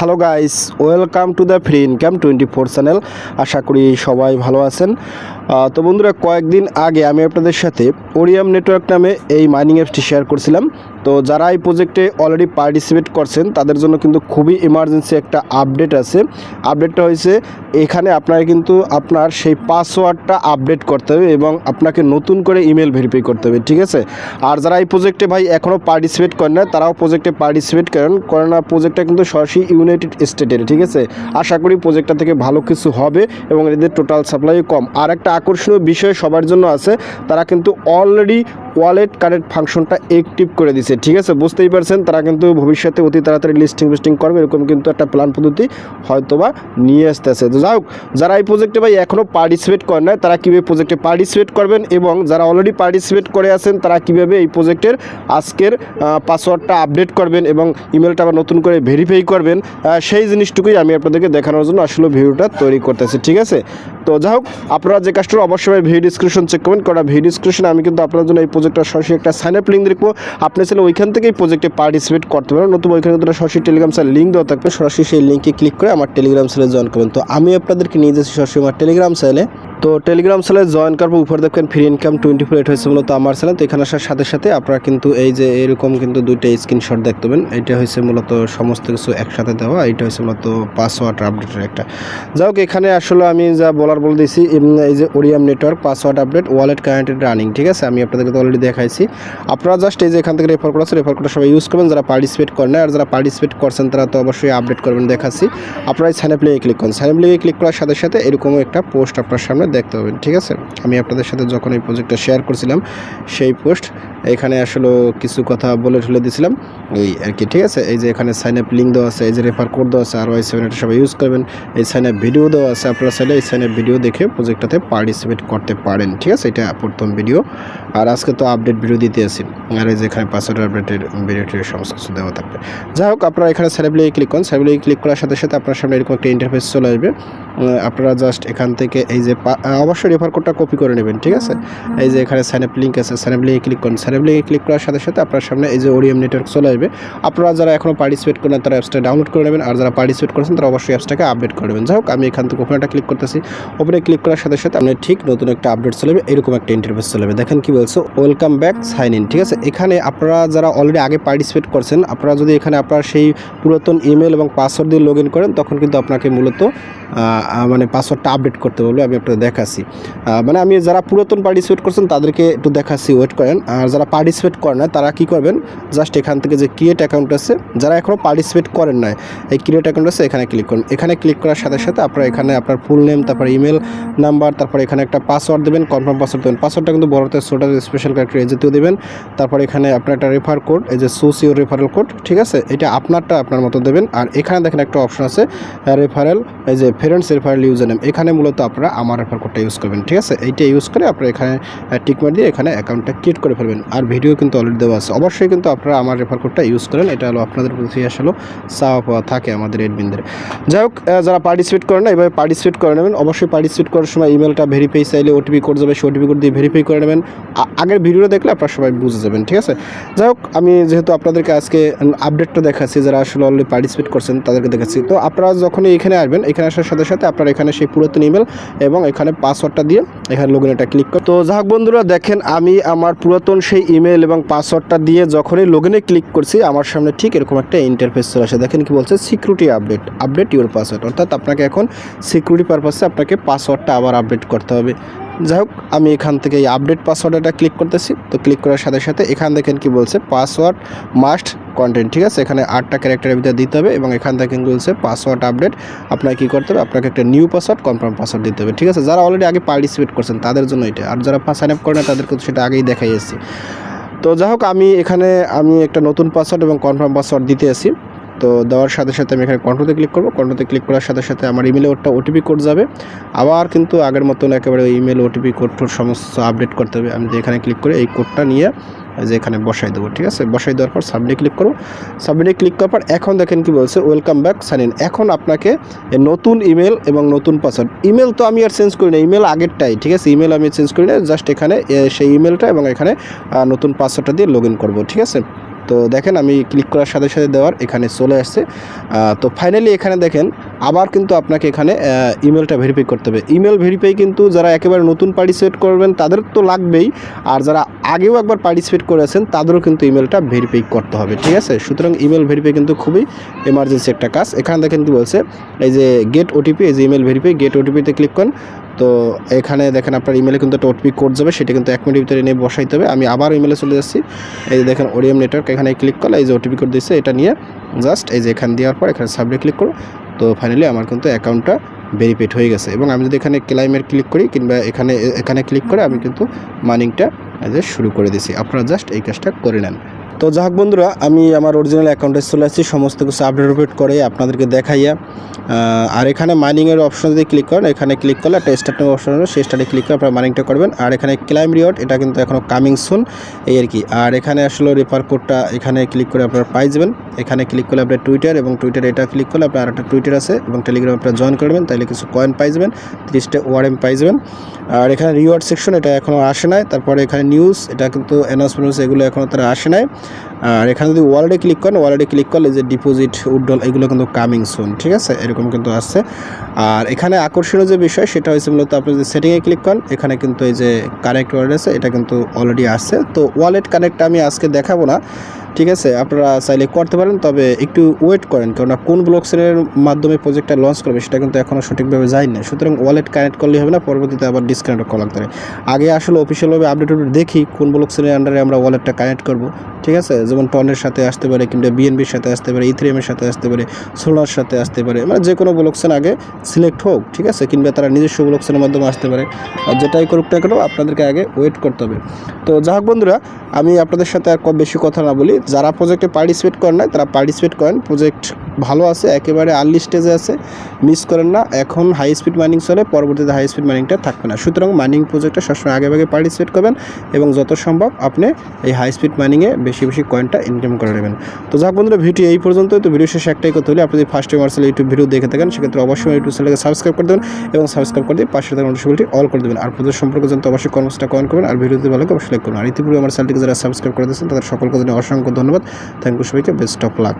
Hello guys, welcome to the free income 24 channel. আশা করি সবাই ভালো আছেন। তো বন্ধুরা, কয়েকদিন আগে আমি আপনাদের সাথে ওরিয়াম নেটওয়ার্ক নামে এই মাইনিং অ্যাপসটি শেয়ার করছিলাম। তো যারা এই প্রজেক্টে অলরেডি পার্টিসিপেট করছেন তাদের জন্য কিন্তু খুবই ইমার্জেন্সি একটা আপডেট আছে। আপডেটটা হয়েছে এখানে আপনারা কিন্তু আপনার সেই পাসওয়ার্ডটা আপডেট করতে হবে এবং আপনাকে নতুন করে ইমেল ভেরিফাই করতে হবে, ঠিক আছে। আর যারা এই প্রজেক্টে ভাই এখনও পার্টিসিপেট করেন না তারাও প্রজেক্টে পার্টিসিপেট করেন না। প্রজেক্টটা কিন্তু সরাসরি ইউনাইটেড স্টেটের, ঠিক আছে। আশা করি প্রজেক্টটা থেকে ভালো কিছু হবে এবং এদের টোটাল সাপ্লাই কম। আর একটা আকর্ষণীয় বিষয় সবার জন্য আছে, তারা কিন্তু অলরেডি ওয়ালেট কানেক্ট ফাংশনটা অ্যাক্টিভ করে দিছে, ঠিক আছে। বুঝতেই পারছেন তারা কিন্তু ভবিষ্যতে অতি তাড়াতাড়ি লিস্টিং করবে, এরকম কিন্তু একটা প্ল্যান পদ্ধতি হয়তোবা নিয়ে আসতেছে। তো যাই হোক, যারা এই প্রজেক্টে ভাই এখনও পার্টিসিপেট করেন না তারা কীভাবে প্রজেক্টে পার্টিসিপেট করবেন এবং যারা অলরেডি পার্টিসিপেট করে আছেন তারা কীভাবে এই প্রজেক্টের আজকের পাসওয়ার্ডটা আপডেট করবেন এবং ইমেলটা আবার নতুন করে ভেরিফাই করবেন, সেই জিনিসটুকুই আমি আপনাদেরকে দেখানোর জন্য আসলে ভিডিওটা তৈরি করতেছি, ঠিক আছে। তো যাই হোক, আপনারা যে কাজটা অবশ্যই ভিডিও ডিসক্রিপশন চেক করবেন, কারণ ভিডিও ডিসক্রিপশনে আমি কিন্তু আপনার জন্য এই প্রজেক্টটা সরাসরি একটা সাইন আপ লিঙ্ক দেখবো। আপনি চাইলে ওইখান থেকেই প্রজেক্টে পার্টিসিপেট করতে পারেন, নতুবা ওইখানে কিন্তু সরাসরি টেলিগ্রাম চ্যানেল লিঙ্ক দেওয়া থাকবে, সরাসরি সেই লিঙ্কে ক্লিক করে আমার টেলিগ্রাম চ্যানেলে জয়েন করবেন। তো আমি আপনাদেরকে নিয়ে যাচ্ছি সরাসরি আমার টেলিগ্রাম চ্যানেলে। তো টেলিগ্রাম চ্যানেলে জয়েন করবো, উপরে দেখবেন ফ্রি ইনকাম 24 এটা হয়েছে মূলত আমার চ্যানেল। তো এখানে আসার সাথে সাথে আপনারা কিন্তু এই যে এরকম কিন্তু দুইটা স্ক্রিনশট দেখতে পাবেন। এটা হয়েছে মূলত সমস্ত কিছু একসাথে দেওয়া, এইটা হয়েছে মূলত পাসওয়ার্ড আপডেটের একটা। যাই হোক, এখানে আসলে আমি যা বলে দিয়েছি, এই যে ওরিয়াম network password update wallet connected running, ঠিক আছে। আমি আপনাদেরকে তো অলরেডি দেখাইছি। আপনারা জাস্ট এই যে এখান থেকে রেফার করা আছে, রেফার করে সবাই ইউজ করবেন যারা পার্টিসিপেট করেন না। আর যারা পার্টিসিপেট করছেন তারা তো অবশ্যই আপডেট করবেন, দেখাচ্ছি। আপনারা এই সাইন আপ লিঙ্কে ক্লিক করুন, সাইন আপ লিঙ্কে ক্লিক করার সাথে সাথে এরকম একটা পোস্ট আপনার সামনে দেখতে পাবেন, ঠিক আছে। আমি আপনাদের সাথে যখন এই প্রজেক্টটা শেয়ার করছিলাম সেই পোস্ট এখানে আসলে কিছু কথা বলে ঠেলে দিয়েছিলাম এই আর কি, ঠিক আছে। এই যে এখানে সাইন আপ লিঙ্ক দেওয়া আছে, এই যে রেফার কোড দেওয়া আছে, আর ওই 7 এটা সবাই ইউজ করবেন। এই সাইন আপ ভিডিও দেওয়া আছে, আপনারা চাইলে এই সাইন আপ ভিডিও দেখে প্রজেক্টটাতে পার্টিসিপেট করতে পারেন, ঠিক আছে। এটা প্রথম ভিডিও। আর আজকে তো আপডেট ভিডিও দিতে আসি, আর এই যে এখানে পাসওয়ার্ড আপডেটের ভিডিওটির সমস্ত কিছু দেওয়া থাকবে। যাই হোক, আপনারা এখানে সাইন আপ লিঙ্কে ক্লিক করুন, সাইন আপ লিঙ্কে ক্লিক করার সাথে সাথে আপনার সামনে এরকম একটা ইন্টারফেস চলে আসবে। আপনারা জাস্ট এখান থেকে এই যে অবশ্যই রেফার কোডটা কপি করে নেবেন, ঠিক আছে। এই যে এখানে সাইন আপ লিঙ্ক আছে, সাইন আপ লিঙ্কে ক্লিক করুন, সাইন আপ লিঙ্কে ক্লিক করার সাথে সাথে আপনার সামনে এই যে ওরিয়াম নেটওয়ার্ক চলে আসবে। আপনারা যারা এখনও পার্টিসিপেট করেন তারা অ্যাপসটা ডাউনলোড করে নেবেন, আর যারা পার্টিসিপেট করেছেন তারা অবশ্যই অ্যাপসটাকে আপডেট করে নেবেন। যাই হোক, আমি এখান থেকে ওপেনটা ক্লিক করতেছি। ওপেনে ক্লিক করার সাথে সাথে আপনি ঠিক নতুন একটা আপডেট চলে যাবে, এরকম একটা ইন্টারফেস চলে যাবে। দেখেন কি বলছো, ওয়েলকাম ব্যাক সাইন ইন, ঠিক আছে। এখানে আপনারা যারা অলরেডি আগে পার্টিসিপেট করছেন, আপনারা যদি এখানে আপনার সেই পুরাতন ইমেল এবং পাসওয়ার্ড দিয়ে লগ ইন করেন তখন কিন্তু আপনাকে মূলত মানে পাসওয়ার্ডটা আপডেট করতে বলবে। আমি আপনাদের দেখাচ্ছি, মানে আমি যারা পুরাতন পার্টিসিপেট করছেন তাদেরকে একটু দেখাচ্ছি, ওয়েট করেন। আর যারা পার্টিসিপেট করেন না তারা কী করবেন, জাস্ট এখান থেকে যে ক্রিয়েট অ্যাকাউন্ট আছে, যারা এখনও পার্টিসিপেট করেন না এই ক্রিয়েট অ্যাকাউন্ট আছে, এখানে ক্লিক করুন। এখানে ক্লিক করার সাথে সাথে আপনারা এখানে আপনার ফুল নেম, তারপর ইমেল নাম্বার, তারপর এখানে একটা পাসওয়ার্ড দেবেন, কনফার্ম পাসওয়ার্ড দেবেন। পাসওয়ার্ডটা কিন্তু বড়তে ছোটো স্পেশাল ক্যারেক্টার এই জাতীয় দেবেন। তারপর এখানে আপনার একটা রেফার কোড, এই যে সোস ইউর রেফারেল কোড, ঠিক আছে। এটা আপনারটা আপনার মতো দেবেন। আর এখানে দেখেন একটা অপশন আছে রেফারেল, এই যে ফ্রেন্ডস রেফারেল ইউজার নেম, এখানে মূলত আপনারা আমার রেফার কোডটা ইউজ করবেন, ঠিক আছে। এইটা ইউজ করে আপনারা এখানে টিক মার দিয়ে এখানে অ্যাকাউন্টটা ক্রিয়েট করে ফেলবেন। আর ভিডিও কিন্তু অলরেডি দেওয়া আছে, অবশ্যই কিন্তু আপনারা আমার রেফার কোডটা ইউজ করেন। এটা হলো আপনাদের প্রতি আসলে চাওয়া পাওয়া থাকে আমাদের এডমিনদের। যাই হোক, যারা পার্টিসিপেট করেন না এভাবে পার্টিসিপেট করে নেবেন। অবশ্যই পার্টিসিপেট করার সময় ইমেলটা ভেরিফাই চাইলে ওটিপি কোড যাবে, সেই ওটিপি কোড দিয়ে ভেরিফাই করে নেবেন। আগের ভিডিওটা দেখলে আপনারা সবাই বুঝে যাবেন, ঠিক আছে। যাই হোক, আমি যেহেতু আপনাদেরকে আজকে আপডেটটা দেখাচ্ছি, যারা আসলে অলরেডি পার্টিসিপেট করছেন তাদেরকে দেখাচ্ছি। তো আপনারা যখনই এখানে আসবেন, এখানে আসার সাথে সাথে আপনারা এখানে সেই পুরাতন ইমেল এবং এখানে পাসওয়ার্ডটা দিয়ে এখানে লগ ইনটা ক্লিক করুন। তো যাই হোক বন্ধুরা, দেখেন আমি আমার পুরাতন সেই ইমেল এবং পাসওয়ার্ডটা দিয়ে যখনই লগ ইনে ক্লিক করছি আমার সামনে ঠিক এরকম একটা ইন্টারফেস চলে আসে। দেখেন কি বলছে, সিকিউরিটি আপডেট ইউর পাসওয়ার্ড, অর্থাৎ আপনাকে এখন সিকিউরিটি পারপাসে আপনাকে পাসওয়ার্ডটা আবার আপডেট করতে হবে। যাই হোক, আমি এখান থেকে এই আপডেট পাসওয়ার্ডটা ক্লিক করতেছি। তো ক্লিক করার সাথে সাথে এখান দেখেন কি বলছে, পাসওয়ার্ড মাস্ট কন্টেন্ট, ঠিক আছে। এখানে 8টা ক্যারেক্টারের ভিতরে দিতে হবে এবং এখান থেকে বলছে পাসওয়ার্ড আপডেট, আপনাকে কী করতে হবে, আপনাকে একটা নিউ পাসওয়ার্ড কনফার্ম পাসওয়ার্ড দিতে হবে, ঠিক আছে। যারা অলরেডি আগে পার্টিসিপেট করছেন তাদের জন্য এটা, আর যারা সাইন আপ করে না তাদেরকে সেটা আগেই দেখাই এসেছি। তো যাই হোক, আমি একটা নতুন পাসওয়ার্ড এবং কনফার্ম পাসওয়ার্ড দিতে আসি। তো দেওয়ার সাথে সাথে আমি এখানে কন্ট্রোতে ক্লিক করব। কন্ট্রোতে ক্লিক করার সাথে সাথে আমার ইমেলে ওটা ওটিপি কোড যাবে। আবার কিন্তু আগের মতন একেবারে ইমেল ওটিপি কোড সমস্ত আপডেট করতে হবে। আমি এখানে ক্লিক করে এই কোডটা নিয়ে যে এখানে বসাই দেবো, ঠিক আছে। বসাই দেওয়ার পর সাবমিটে ক্লিক করব। সাবমিটে ক্লিক করার পর এখন দেখেন কি বলছে, ওয়েলকাম ব্যাক সাইন ইন। এখন আপনাকে নতুন ইমেল এবং নতুন পাসওয়ার্ড, ইমেল তো আমি আর চেঞ্জ করি না, ইমেল আগেরটাই, ঠিক আছে। ইমেল আমি চেঞ্জ করি না, জাস্ট এখানে সেই ইমেলটা এবং এখানে নতুন পাসওয়ার্ডটা দিয়ে লগ ইন করবো, ঠিক আছে। তো দেখেন আমি ক্লিক করার সাথে সাথে দেওয়ার এখানে চলে আসছে। তো ফাইনালি এখানে দেখেন আবার কিন্তু আপনাকে এখানে ইমেলটা ভেরিফাই করতে হবে। ইমেল ভেরিফাই কিন্তু যারা একেবারে নতুন পার্টিসিপেট করবেন তাদের তো লাগবেই, আর যারা আগেও একবার পার্টিসিপেট করেছেন তাদেরও কিন্তু ইমেলটা ভেরিফাই করতে হবে, ঠিক আছে। সুতরাং ইমেল ভেরিফাই কিন্তু খুবই এমার্জেন্সি একটা কাজ। এখানে দেখেন কি বলছে, এই যে গেট ওটিপি, এই যে ইমেল ভেরিফাই, গেট ওটিপিতে ক্লিক করেন। তো এখানে দেখেন আপনার ইমেলে কিন্তু একটা ওটিপি কোড যাবে, সেটা কিন্তু 1 মিনিটের ভিতরে নিয়ে বসাইতে হবে। আমি আবার ইমেলে চলে যাচ্ছি, এই যে দেখেন ওরিয়াম নেটওয়ার্ক, এখানে ক্লিক করলে এই যে ওটিপি কোড দিচ্ছে, এটা নিয়ে জাস্ট এই যে এখানে দেওয়ার পর এখানে সাবমিট ক্লিক করো। তো ফাইনালি আমার কিন্তু অ্যাকাউন্টটা ভেরিফাইড হয়ে গেছে। এবং আমি যদি এখানে ক্লাইমের ক্লিক করি কিংবা এখানে ক্লিক করে আমি কিন্তু মাইনিংটা শুরু করে দিছি। আপনারা জাস্ট এই কাজটা করে নেন। তো যাই হোক বন্ধুরা, আমি আমার অরিজিনাল অ্যাকাউন্টে চলে আসছি, সমস্ত কিছু আপডেট করে আপনাদেরকে দেখাইয়া। আর এখানে মাইনিংয়ের অপশন যদি ক্লিক করেন, এখানে ক্লিক করলে একটা স্টার্টিং অপশন হবে, সেই স্টার্টে ক্লিক করে আপনারা মাইনিংটা করবেন। আর এখানে ক্লাইম রিওয়ার্ড, এটা কিন্তু এখনও কামিং সুন এই আর কি। আর এখানে আসলে রেফার কোডটা এখানে ক্লিক করে আপনারা পাই যাবেন। এখানে ক্লিক করলে আপনার টুইটার, এবং টুইটারে এটা ক্লিক করলে আপনার আরেকটা টুইটার আছে এবং টেলিগ্রাম আপনারা জয়েন করবেন, তাইলে কিছু কয়েন পাই যাবেন, 30টা ওআরএম পাই যাবেন। আর এখানে রিওয়ার্ড সেকশন, এটা এখনও আসে নাই। তারপরে এখানে নিউজ, এটা কিন্তু অ্যানাউন্সমেন্টস, এগুলো এখনও তারা আসে নাই। আর এখানে যদি ওয়ালেটে ক্লিক করেন, ওয়ালেটে ক্লিক করলে যে ডিপোজিট, উইথড্রল, এগুলো কিন্তু কামিং সুন, ঠিক আছে, এরকম কিন্তু আসছে। আর এখানে আকর্ষণীয় যে বিষয় সেটা হচ্ছে মূলত আপনি যদি সেটিংয়ে ক্লিক করেন, এখানে কিন্তু এই যে কানেক্ট ওয়ালেট আছে, এটা কিন্তু অলরেডি আসছে। তো ওয়ালেট কানেক্টটা আমি আজকে দেখাবো না, ঠিক আছে, আপনারা চাইলে করতে পারেন, তবে একটু ওয়েট করেন, কেননা কোন ব্লকচেনের মাধ্যমে প্রজেক্টটা লঞ্চ করবে সেটা কিন্তু এখনও সঠিকভাবে যায় না। সুতরাং ওয়ালেট কানেক্ট করলেই হবে না, পরবর্তীতে আবার ডিসকানেক্ট করা লাগতে পারে। আগে আসলে অফিসিয়ালভাবে আপডেট দেখি কোন ব্লকচেনের আন্ডারে আমরা ওয়ালেটটা কানেক্ট করব, ঠিক আছে। যেমন টনের সাথে আসতে পারে, কিংবা বিএনবির সাথে আসতে পারে, ইথেরিয়ামের সাথে আসতে পারে, সোলার সাথে আসতে পারে, মানে যে কোনো ব্লকচেন আগে সিলেক্ট হোক, ঠিক আছে, কিংবা তারা নিজস্ব ব্লকচেনের মাধ্যমে আসতে পারে। আর যেটাই করুক না কেন আপনাদেরকে আগে ওয়েট করতে হবে। তো যাই হোক বন্ধুরা, আমি আপনাদের সাথে আর বেশি কথা না বলি, যারা প্রজেক্টে পার্টিসিপেট করেন না তারা পার্টিসিপেট করেন, প্রজেক্ট ভালো আছে, একেবারে আর্লি স্টেজে আছে, মিস করেন না। এখন হাই স্পিড মাইনিং চলে, পরবর্তীতে হাই স্পিড মাইনিংটা থাকবে না। সুতরাং মাইনিং প্রজেক্টটা সবসময় আগে পার্টিসিপেট করবেন, এবং যত সম্ভব আপনি এই হাই স্পিড মাইনিংয়ে বেশি বেশি কয়েনটা ইনকাম করে নেবেন। তো যাক বন্ধুরা, ভিডিও এই পর্যন্তই। তো ভিডিও শেষে একটাই কথা হলে, আপনি যদি first time Marshal YouTube video দেখে থাকেন, সেক্ষেত্রে অবশ্যই ইউটিউব চ্যানেলকে সাবস্ক্রাইব করে দেবেন, এবং সাবস্ক্রাইব করে দিয়ে পাশে থাকা নোটিফিকেশনটি অল করে দেবেন। আর প্রজেক্ট সম্পর্কে জানতে অবশ্যই কমেন্টসটা কমেন্ট করবেন, আর ভিডিওতে ভালো লাগে অবশ্যই লাইক করুন। আর ইতিপূর্বে আমার চ্যানেলটিকে যারা সাবস্ক্রাইব করে দিয়েছেন তাদের সকলকে জানাই অসংখ্য ধন্যবাদ। থ্যাংক ইউ সবাইকে, বেস্ট অফ লাক।